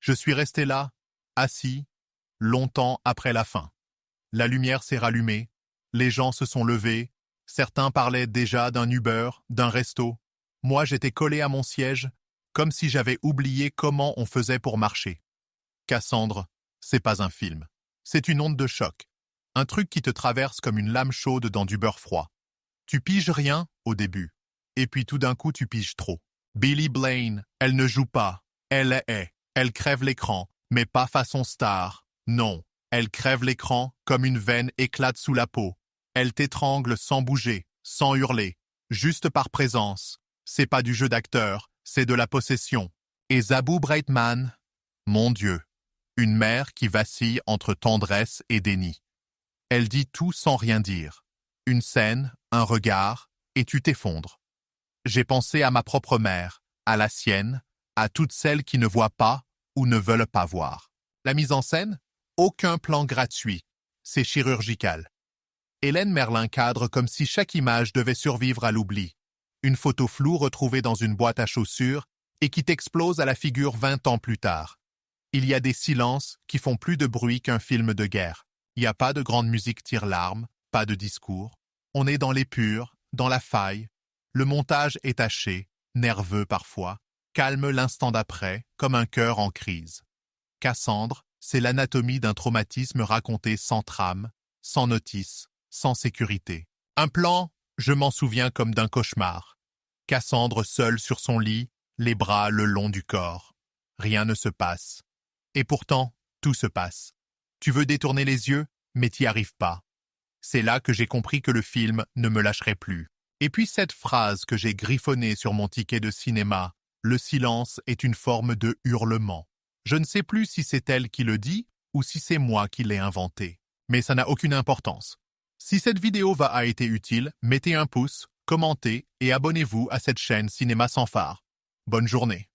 Je suis resté là, assis, longtemps après la fin. La lumière s'est rallumée, les gens se sont levés, certains parlaient déjà d'un Uber, d'un resto. Moi, j'étais collé à mon siège, comme si j'avais oublié comment on faisait pour marcher. Cassandre, c'est pas un film. C'est une onde de choc. Un truc qui te traverse comme une lame chaude dans du beurre froid. Tu piges rien au début. Et puis tout d'un coup, tu piges trop. Billy Blaine, elle ne joue pas. Elle est. Elle crève l'écran, mais pas façon star. Non. Elle crève l'écran comme une veine éclate sous la peau. Elle t'étrangle sans bouger, sans hurler. Juste par présence. C'est pas du jeu d'acteur, c'est de la possession. Et Zabou Breitman, mon Dieu. Une mère qui vacille entre tendresse et déni. Elle dit tout sans rien dire. Une scène, un regard, et tu t'effondres. J'ai pensé à ma propre mère, à la sienne, à toutes celles qui ne voient pas ou ne veulent pas voir. La mise en scène? Aucun plan gratuit. C'est chirurgical. Hélène Merlin cadre comme si chaque image devait survivre à l'oubli. Une photo floue retrouvée dans une boîte à chaussures et qui t'explose à la figure 20 ans plus tard. Il y a des silences qui font plus de bruit qu'un film de guerre. Il n'y a pas de grande musique tire-larme, pas de discours. On est dans l'épure, dans la faille. Le montage est taché, nerveux parfois, calme l'instant d'après, comme un cœur en crise. Cassandre, c'est l'anatomie d'un traumatisme raconté sans trame, sans notice, sans sécurité. Un plan, je m'en souviens comme d'un cauchemar. Cassandre seule sur son lit, les bras le long du corps. Rien ne se passe. Et pourtant, tout se passe. Tu veux détourner les yeux, mais t'y arrives pas. C'est là que j'ai compris que le film ne me lâcherait plus. Et puis cette phrase que j'ai griffonnée sur mon ticket de cinéma, le silence est une forme de hurlement. Je ne sais plus si c'est elle qui le dit ou si c'est moi qui l'ai inventé. Mais ça n'a aucune importance. Si cette vidéo a été utile, mettez un pouce, commentez et abonnez-vous à cette chaîne Cinéma sans phare. Bonne journée.